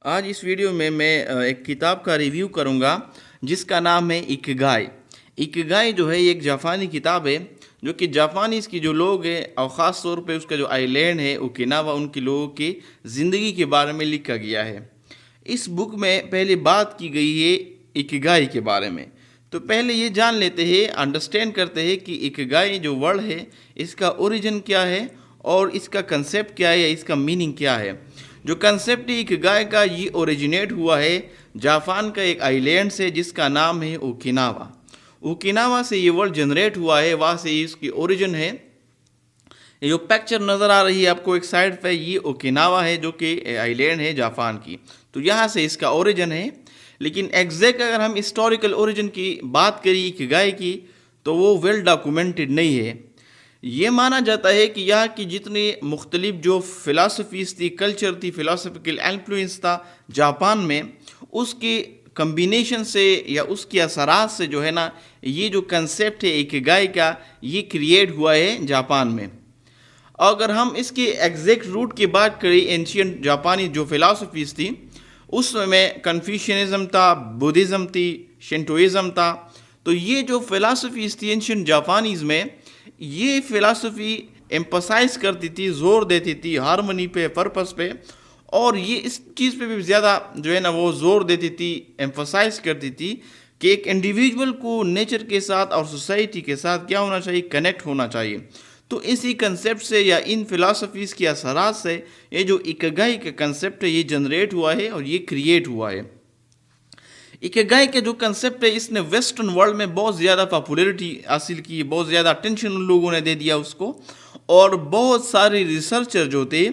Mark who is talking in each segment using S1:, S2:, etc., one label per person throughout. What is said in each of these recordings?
S1: आज इस वीडियो में मैं एक किताब का रिव्यू करूंगा जिसका नाम है इकिगाई। इकिगाई जो है ये एक जापानी किताब है जो कि जापानीज़ की जो लोग हैं और ख़ास तौर पे उसका जो आइलैंड है ओकिनावा उनके लोगों की ज़िंदगी के बारे में लिखा गया है। इस बुक में पहले बात की गई है इकिगाई के बारे में। तो पहले ये जान लेते हैं, अंडरस्टैंड करते हैं कि इकिगाई जो वर्ड है इसका ओरिजिन क्या है और इसका कंसेप्ट क्या है या इसका मीनिंग क्या है। जो कंसेप्ट है इकिगाई का ये ओरिजिनेट हुआ है जापान का एक आइलैंड से जिसका नाम है ओकिनावा। ओकिनावा से ये वर्ड जनरेट हुआ है, वहाँ से इसकी ओरिजिन है। ये जो पिक्चर नज़र आ रही है आपको एक साइड पे, ये ओकिनावा है जो कि आइलैंड है जापान की। तो यहाँ से इसका ओरिजिन है। लेकिन एग्जैक्ट अगर हम हिस्टोरिकल ओरिजिन की बात करें इकिगाई की तो वो वेल डॉक्यूमेंटेड नहीं है। ये माना जाता है कि यहाँ की जितनी मुख्तलिफ जो फ़िलासफ़ीज़ थी, कल्चर थी, फ़िलासफ़िकल इन्फ्लुएंस था जापान में, उसके कम्बिनेशन से या उसके असरात से जो है ना ये जो कंसेप्ट है इकिगाई का ये क्रिएट हुआ है जापान में। अगर हम इसके एग्जैक्ट रूट की बात करें, एंशियंट जापानी जो फ़िलासफ़ीज़ थी उसमें कन्फ्यूशनिज़म था, बुद्धिज़्म थी, शिंटोइज़म था। तो ये जो फ़िलासफ़ीज़ थी एंशियंट जापानीज़ में, ये फ़िलासफ़ी एम्फसाइज करती थी, ज़ोर देती थी हारमोनी पे, पर्पस पे, और ये इस चीज़ पे भी ज़्यादा जो है ना वो ज़ोर देती थी, एम्फसाइज करती थी कि एक इंडिविजुअल को नेचर के साथ और सोसाइटी के साथ क्या होना चाहिए, कनेक्ट होना चाहिए। तो इसी कंसेप्ट से या इन फ़िलासफ़ीज़ के असरात से ये जो इकिगाई का कंसेप्ट है ये जनरेट हुआ है और ये क्रिएट हुआ है। इकिगाई के जो कंसेप्ट है इसने वेस्टर्न वर्ल्ड में बहुत ज़्यादा पॉपुलैरिटी हासिल की, बहुत ज़्यादा अटेंशन उन लोगों ने दे दिया उसको, और बहुत सारे रिसर्चर जो थे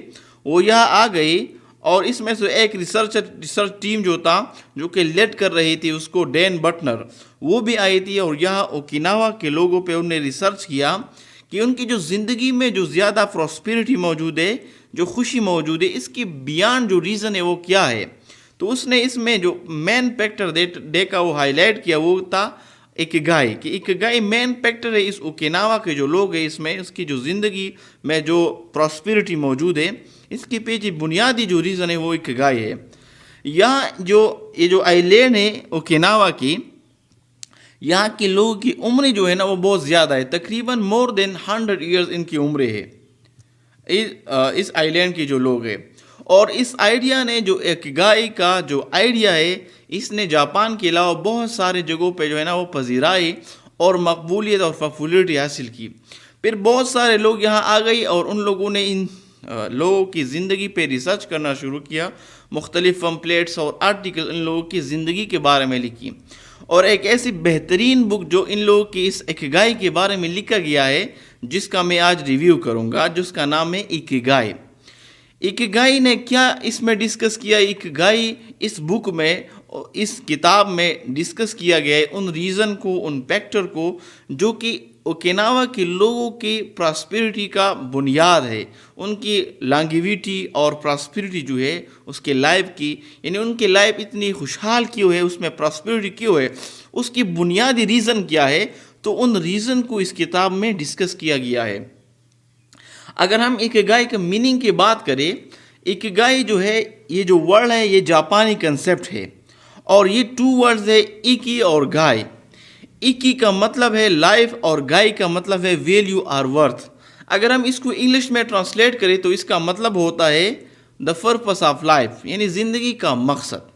S1: वो यहाँ आ गए। और इसमें से एक रिसर्च टीम जो था जो कि लेड कर रही थी उसको डैन बटनर, वो भी आई थी और यहाँ ओकिनावा के लोगों पे उन्होंने रिसर्च किया कि उनकी जो ज़िंदगी में जो ज़्यादा प्रॉस्पेरिटी मौजूद है, जो खुशी मौजूद है, इसकी बियॉन्ड जो रीज़न है वो क्या है। तो उसने इसमें जो मेन फैक्टर देखा वो हाईलाइट किया, वो था इकिगाई कि इकिगाई मेन फैक्टर है इस ओकिनावा के जो लोग हैं इसमें, इसकी जो ज़िंदगी में जो प्रॉस्पेरिटी मौजूद है इसके पीछे बुनियादी जो रीज़न है वो इकिगाई है। यहाँ जो ये जो आइलैंड है ओकिनावा की, यहाँ के लोगों की उम्र जो है ना वो बहुत ज़्यादा है, तकरीबन मोर देन 100 ईयर्स इनकी उम्र है इस आइलैंड के जो लोग हैं। और इस आइडिया ने जो इकिगाई का जो आइडिया है इसने जापान के अलावा बहुत सारे जगहों पे जो है ना वो पजीराई और मकबूलियत और पॉपुलैरिटी हासिल की। फिर बहुत सारे लोग यहाँ आ गए और उन लोगों ने इन लोगों की ज़िंदगी पे रिसर्च करना शुरू किया, मुख्तलिफ पम्पलेट्स और आर्टिकल इन लोगों की ज़िंदगी के बारे में लिखी। और एक ऐसी बेहतरीन बुक जो इन लोगों की इस इकिगाई के बारे में लिखा गया है जिसका मैं आज रिव्यू करूँगा, जिसका नाम है इकिगाई। इकिगाई ने क्या इसमें डिस्कस किया, इकिगाई इस बुक में, इस किताब में डिस्कस किया गया है उन रीज़न को, उन फैक्टर को जो कि ओकिनावा के लोगों की प्रॉस्पेरिटी का बुनियाद है, उनकी लॉन्गेविटी और प्रॉस्पेरिटी जो है उसके लाइफ की, यानी उनकी लाइफ इतनी खुशहाल क्यों है, उसमें प्रॉस्पेरिटी क्यों है, उसकी बुनियादी रीज़न क्या है। तो उन रीज़न को इस किताब में डिस्कस किया गया है। अगर हम इकिगाई के मीनिंग की बात करें, इकिगाई जो है ये जो वर्ड है ये जापानी कंसेप्ट है और ये 2 वर्ड्स है, इकी और गाई। इकी का मतलब है लाइफ और गाई का मतलब है वैल्यू और वर्थ। अगर हम इसको इंग्लिश में ट्रांसलेट करें तो इसका मतलब होता है द पर्पस ऑफ लाइफ, यानी ज़िंदगी का मकसद।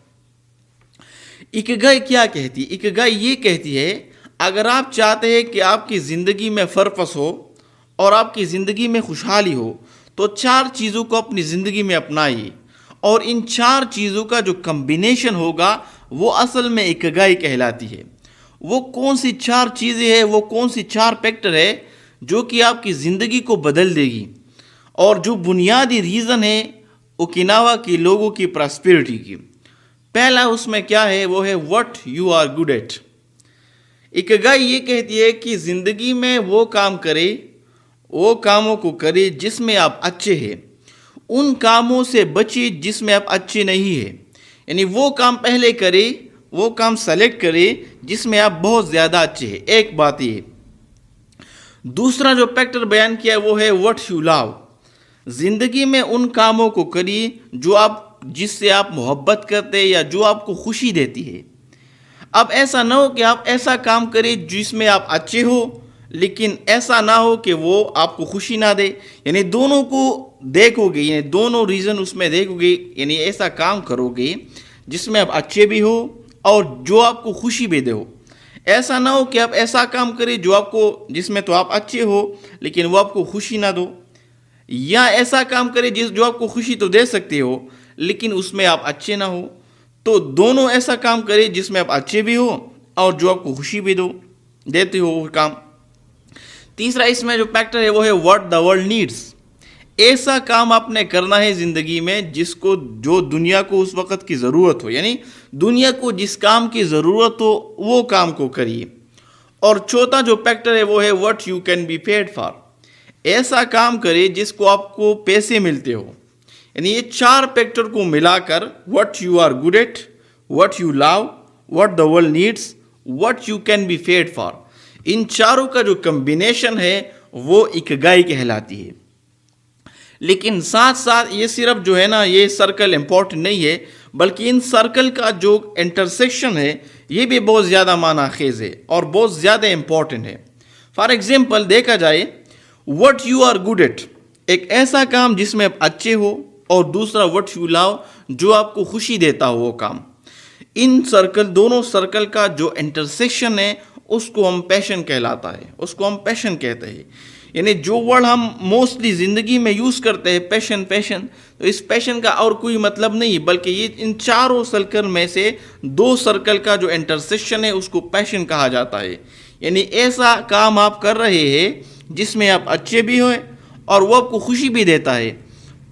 S1: इकिगाई क्या कहती है? इकिगाई ये कहती है अगर आप चाहते हैं कि आपकी ज़िंदगी में पर्पस हो और आपकी ज़िंदगी में खुशहाली हो तो 4 चीज़ों को अपनी ज़िंदगी में अपनाइए, और इन 4 चीज़ों का जो कम्बिनेशन होगा वो असल में इकिगाई कहलाती है। वो कौन सी 4 चीज़ें हैं, वो कौन सी 4 फैक्टर है जो कि आपकी ज़िंदगी को बदल देगी, और जो बुनियादी रीज़न है ओकिनावा के लोगों की प्रॉस्पेरिटी की। पहला उसमें क्या है, वो है what you are good at. Ikigai ये कहती है कि ज़िंदगी में वो काम करे, वो कामों को करे जिसमें आप अच्छे हैं, उन कामों से बचे जिसमें आप अच्छे नहीं हैं। यानी वो काम पहले करे, वो काम सेलेक्ट करे जिसमें आप बहुत ज़्यादा अच्छे हैं। एक बात ये। दूसरा जो फैक्टर बयान किया वो है व्हाट यू लव। ज़िंदगी में उन कामों को करिए जो आप जिससे आप मोहब्बत करते हैं या जो आपको खुशी देती है। अब ऐसा ना हो कि आप ऐसा काम करें जिसमें आप अच्छे हो, लेकिन ऐसा ना हो कि वो आपको खुशी ना दे। यानी दोनों को देखोगे, यानी दोनों रीज़न उसमें देखोगे, यानी ऐसा काम करोगे जिसमें आप अच्छे भी हो और जो आपको खुशी भी दे हो। ऐसा ना हो कि आप ऐसा काम करें जिसमें तो आप अच्छे हो लेकिन वो आपको खुशी ना दो, या ऐसा काम करें जो आपको खुशी तो दे सकते हो लेकिन उसमें आप अच्छे ना हो। तो दोनों ऐसा काम करें जिसमें आप अच्छे भी हो और जो आपको खुशी भी देते हो वो काम। तीसरा इसमें जो फैक्टर है वो है व्हाट द वर्ल्ड नीड्स। ऐसा काम आपने करना है ज़िंदगी में जो दुनिया को उस वक़्त की ज़रूरत हो, यानी दुनिया को जिस काम की ज़रूरत हो वो काम को करिए। और चौथा जो फैक्टर है वो है what you can be paid for. ऐसा काम करिए जिसको आपको पैसे मिलते हो। यानी ये चार फैक्टर को मिलाकर what you are good at, what you love, what the world needs, what you can be paid for, इन चारों का जो कम्बिनेशन है वो इकिगाई कहलाती है। लेकिन साथ साथ ये सिर्फ जो है ना ये सर्कल इम्पोर्टेंट नहीं है, बल्कि इन सर्कल का जो इंटरसेक्शन है ये भी बहुत ज़्यादा मानाखेज है और बहुत ज़्यादा इम्पोर्टेंट है। फॉर एग्जांपल देखा जाए, what you are good at एक ऐसा काम जिसमें आप अच्छे हो, और दूसरा व्हाट यू लव जो आपको खुशी देता हो वो काम। इन दोनों सर्कल का जो इंटरसेक्शन है उसको हम पैशन कहलाता है, उसको हम पैशन कहते हैं। यानी जो वर्ड हम मोस्टली ज़िंदगी में यूज़ करते हैं पैशन पैशन, तो इस पैशन का और कोई मतलब नहीं, बल्कि ये इन चारों सर्कल में से दो सर्कल का जो इंटरसेक्शन है उसको पैशन कहा जाता है। यानी ऐसा काम आप कर रहे हैं जिसमें आप अच्छे भी हो और वो आपको खुशी भी देता है,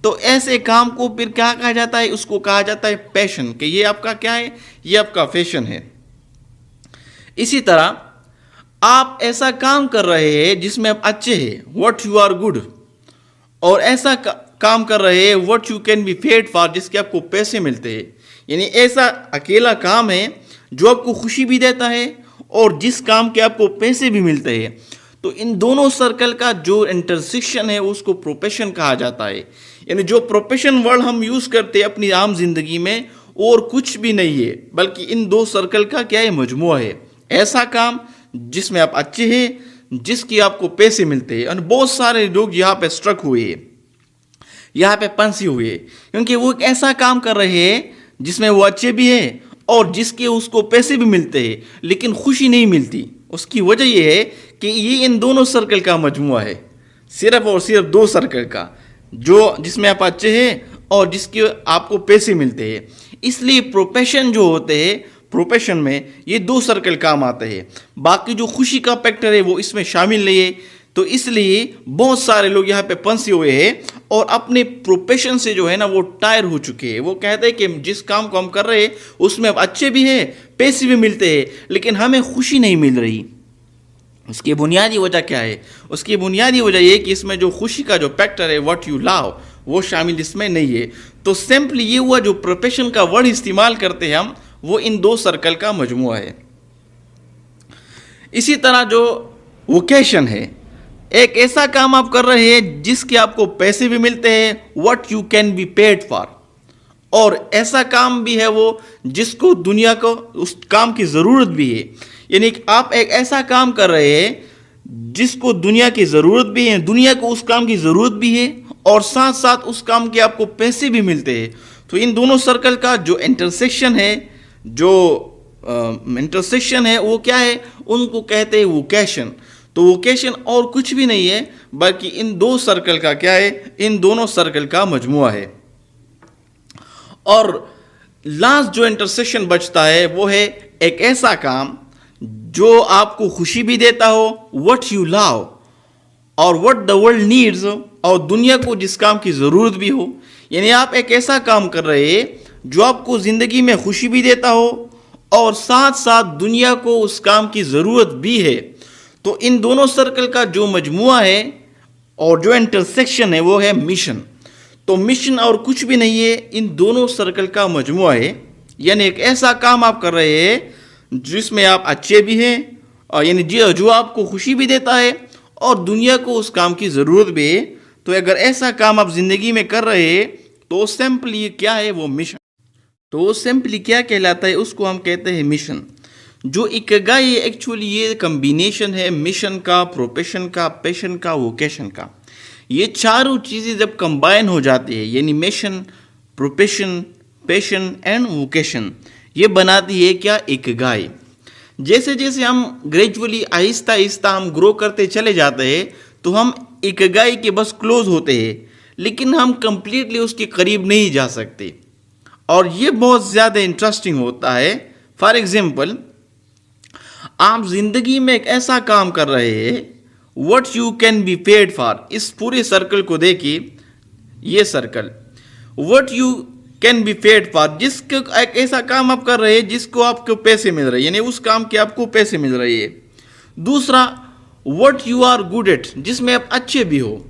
S1: तो ऐसे काम को फिर क्या कहा जाता है, उसको कहा जाता है पैशन, कि ये आपका क्या है, ये आपका पैशन है। इसी तरह आप ऐसा काम कर रहे हैं जिसमें आप अच्छे हैं, व्हाट यू आर गुड, और ऐसा काम कर रहे हैं what you can be paid for, जिसके आपको पैसे मिलते हैं। यानी ऐसा अकेला काम है जो आपको खुशी भी देता है और जिस काम के आपको पैसे भी मिलते हैं। तो इन दोनों सर्कल का जो इंटरसेक्शन है उसको प्रोफेशन कहा जाता है। यानी जो प्रोफेशन वर्ड हम यूज़ करते हैं अपनी आम जिंदगी में और कुछ भी नहीं है, बल्कि इन दो सर्कल का क्या है, मजमुआ है। ऐसा काम जिसमें आप अच्छे हैं, जिसकी आपको पैसे मिलते हैं। और बहुत सारे लोग यहाँ पे स्ट्रक हुए हैं, यहाँ पे फंसे हुए हैं, क्योंकि वो एक ऐसा काम कर रहे हैं जिसमें वो अच्छे भी हैं और जिसके उसको पैसे भी मिलते हैं, लेकिन खुशी नहीं मिलती। उसकी वजह ये है कि ये इन दोनों सर्कल का मजमुआ है, सिर्फ और सिर्फ दो सर्कल का, जो जिसमें आप अच्छे हैं और जिसके आपको पैसे मिलते हैं। इसलिए प्रोफेशन जो होते हैं, प्रोफेशन में ये दो सर्कल काम आते हैं। बाकी जो खुशी का फैक्टर है वो इसमें शामिल नहीं है। तो इसलिए बहुत सारे लोग यहाँ पे फंसे हुए हैं और अपने प्रोफेशन से जो है ना वो टायर हो चुके हैं। वो कहते हैं कि जिस काम को हम कर रहे हैं उसमें अब अच्छे भी हैं, पैसे भी मिलते हैं, लेकिन हमें खुशी नहीं मिल रही। उसकी बुनियादी वजह क्या है? उसकी बुनियादी वजह ये कि इसमें जो खुशी का जो फैक्टर है, व्हाट यू लव, वो शामिल इसमें नहीं है। तो सिंपली ये हुआ, जो प्रोफेशन का वर्ड इस्तेमाल करते हैं हम, वो इन दो सर्कल का मजमुआ है। इसी तरह जो वोकेशन है, एक ऐसा काम आप कर रहे हैं जिसके आपको पैसे भी मिलते हैं, what you can be paid for, और ऐसा काम भी है वो जिसको दुनिया को उस काम की ज़रूरत भी है। यानी कि आप एक ऐसा काम कर रहे हैं जिसको दुनिया की ज़रूरत भी है, दुनिया को उस काम की ज़रूरत भी है, और साथ साथ उस काम के आपको पैसे भी मिलते हैं। तो इन दोनों सर्कल का जो इंटरसेक्शन है, वो क्या है, उनको कहते हैं वोकेशन। तो वोकेशन और कुछ भी नहीं है, बल्कि इन दो सर्कल का क्या है, इन दोनों सर्कल का मजमुआ है। और लास्ट जो इंटरसेक्शन बचता है वो है एक ऐसा काम जो आपको खुशी भी देता हो, व्हाट यू लव, और व्हाट द वर्ल्ड नीड्स, और दुनिया को जिस काम की ज़रूरत भी हो। यानी आप एक ऐसा काम कर रहे हैं जो आपको ज़िंदगी में खुशी भी देता हो और साथ साथ दुनिया को उस काम की ज़रूरत भी है। तो इन दोनों सर्कल का जो मजमुआ है और जो इंटरसेक्शन है वो है मिशन। तो मिशन और कुछ भी नहीं है, इन दोनों सर्कल का मजमुआ है। यानी एक ऐसा काम आप कर रहे हैं जिसमें आप अच्छे भी हैं, और यानी जो आपको खुशी भी देता है और दुनिया को उस काम की ज़रूरत भी है। तो अगर ऐसा काम आप ज़िंदगी में कर रहे हैं तो सिंपली क्या है वो मिशन। तो सिंपली क्या कहलाता है, उसको हम कहते हैं मिशन। जो इकिगाई एक्चुअली ये कम्बिनेशन है मिशन का, प्रोफेशन का, पैशन का, वोकेशन का। ये चारों चीज़ें जब कंबाइन हो जाती है, यानी mission, profession, passion and vocation, ये बनाती है क्या, इकिगाई। जैसे जैसे हम ग्रेजुअली आहिस्ता आहिस्ता हम ग्रो करते चले जाते हैं तो हम इकिगाई के बस क्लोज होते हैं, लेकिन हम कंप्लीटली उसके करीब नहीं जा सकते। और ये बहुत ज़्यादा इंटरेस्टिंग होता है। फॉर एग्जाम्पल, आप जिंदगी में एक ऐसा काम कर रहे हैं what you can be paid for. इस पूरे सर्कल को देखिए, ये circle, what you can be paid for, जिसको एक ऐसा काम आप कर रहे हैं जिसको आपको पैसे मिल रहे हैं, यानी उस काम के आपको पैसे मिल रहे हैं। दूसरा, what you are good at, जिसमें आप अच्छे भी हो।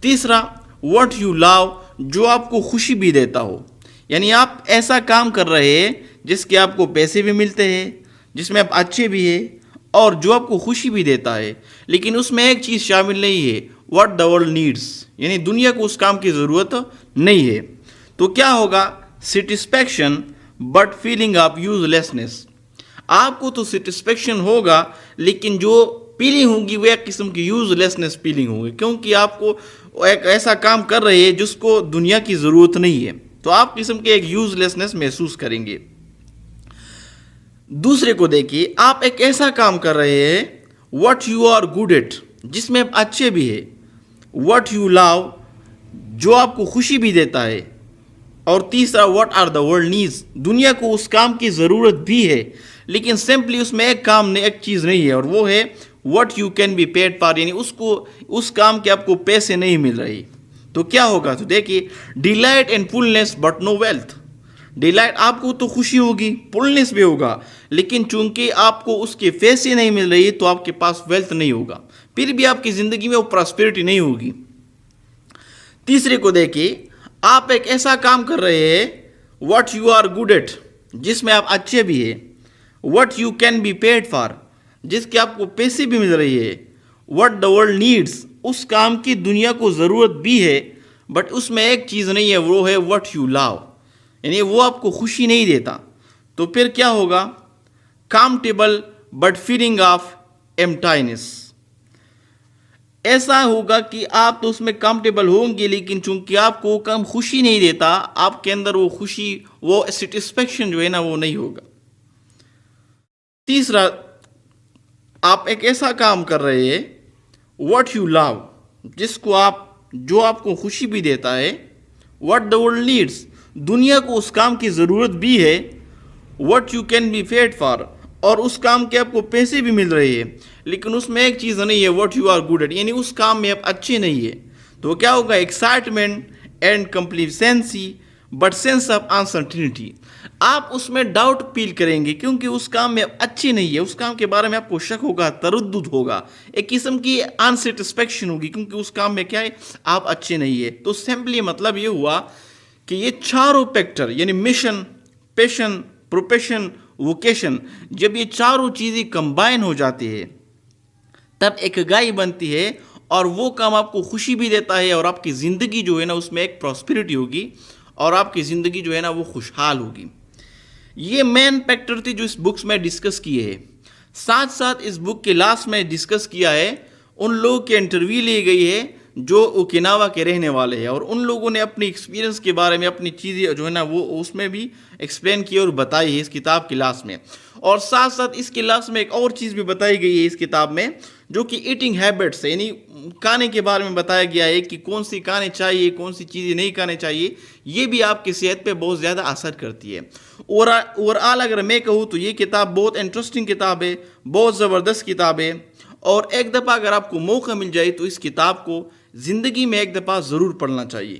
S1: तीसरा, व्हाट यू लव, जो आपको खुशी भी देता हो, यानी आप ऐसा काम कर रहे हैं जिसके आपको पैसे भी मिलते हैं, जिसमें आप अच्छे भी हैं और जो आपको खुशी भी देता है। लेकिन उसमें एक चीज़ शामिल नहीं है, व्हाट द वर्ल्ड नीड्स, यानी दुनिया को उस काम की ज़रूरत नहीं है। तो क्या होगा, satisfaction but feeling of uselessness. आपको तो सेटिस्फैक्शन होगा, लेकिन जो फीलिंग होगी वो एक किस्म की यूजलेसनेस फीलिंग होगी, क्योंकि आपको एक ऐसा काम कर रहे हैं जिसको दुनिया की ज़रूरत नहीं है, तो आप किस्म के एक यूजलेसनेस महसूस करेंगे। दूसरे को देखिए, आप एक ऐसा काम कर रहे हैं what you are good at, जिसमें आप अच्छे भी है। व्हाट यू लव, जो आपको खुशी भी देता है। और तीसरा, what are the world needs, दुनिया को उस काम की ज़रूरत भी है, लेकिन सिंपली उसमें एक काम नहीं, एक चीज़ नहीं है, और वो है what you can be paid for, यानी उसको उस काम के आपको पैसे नहीं मिल रही। तो क्या होगा, तो देखिए, delight and fullness but no wealth. Delight, आपको तो खुशी होगी, फुलनेस भी होगा, लेकिन चूंकि आपको उसके पैसे नहीं मिल रही तो आपके पास वेल्थ नहीं होगा, फिर भी आपकी ज़िंदगी में वो प्रॉस्पेरिटी नहीं होगी। तीसरे को देखिए, आप एक ऐसा काम कर रहे हैं what you are good at, जिसमें आप अच्छे भी हैं। What you can be paid for, जिसके आपको पैसे भी मिल रही है। व्हाट द वर्ल्ड नीड्स, उस काम की दुनिया को ज़रूरत भी है, बट उसमें एक चीज़ नहीं है, वो है व्हाट यू लव, यानी वो आपको खुशी नहीं देता। तो फिर क्या होगा, कामटेबल बट फीलिंग ऑफ एम्प्टाइनेस। ऐसा होगा कि आप तो उसमें कंफर्टेबल होंगे, लेकिन चूंकि आपको कम खुशी नहीं देता, आपके अंदर वो खुशी, वो सेटिस्फेक्शन जो है ना, वो नहीं होगा। तीसरा, आप एक ऐसा काम कर रहे हैं व्हाट यू लव, जिसको आप, जो आपको खुशी भी देता है। व्हाट द वर्ल्ड नीड्स, दुनिया को उस काम की ज़रूरत भी है। What you can be paid for, और उस काम के आपको पैसे भी मिल रहे हैं, लेकिन उसमें एक चीज़ नहीं है, what you are good at, यानी उस काम में आप अच्छे नहीं है। तो क्या होगा, excitement and complacency but sense of uncertainty. आप उसमें डाउट फील करेंगे क्योंकि उस काम में आप अच्छे नहीं है, उस काम के बारे में आपको शक होगा, तरद्दुद होगा, एक किस्म की अनसेटिस्फैक्शन होगी, क्योंकि उस काम में क्या है, आप अच्छे नहीं है। तो सिंपली मतलब ये हुआ कि ये चारों फैक्टर, यानी मिशन, पैशन, प्रोफेशन, वोकेशन, जब ये चारों चीज़ें कंबाइन हो जाती है तब इकिगाई बनती है, और वो काम आपको खुशी भी देता है, और आपकी ज़िंदगी जो है ना, उसमें एक प्रॉस्पेरिटी होगी, और आपकी ज़िंदगी जो है ना, वो खुशहाल होगी। ये मेन फैक्टर थे जो इस बुक्स में डिस्कस किए हैं। साथ साथ इस बुक के लास्ट में डिस्कस किया है, उन लोगों के इंटरव्यू ली गई है जो ओकिनावा के रहने वाले हैं, और उन लोगों ने अपनी एक्सपीरियंस के बारे में, अपनी चीज़ें जो है ना, वो उसमें भी एक्सप्लेन की और बताई है इस किताब के लास्ट में। और साथ साथ इसके लास्ट में एक और चीज़ भी बताई गई है इस किताब में, जो कि ईटिंग हैबिट्स है, यानी खाने के बारे में बताया गया है कि कौन सी खाने चाहिए, कौन सी चीज़ें नहीं खाने चाहिए। ये भी आपकी सेहत पे बहुत ज़्यादा असर करती है। और ओवरऑल अगर मैं कहूँ तो ये किताब बहुत इंटरेस्टिंग किताब है, बहुत ज़बरदस्त किताब है, और एक दफ़ा अगर आपको मौका मिल जाए तो इस किताब को ज़िंदगी में एक दफ़ा ज़रूर पढ़ना चाहिए।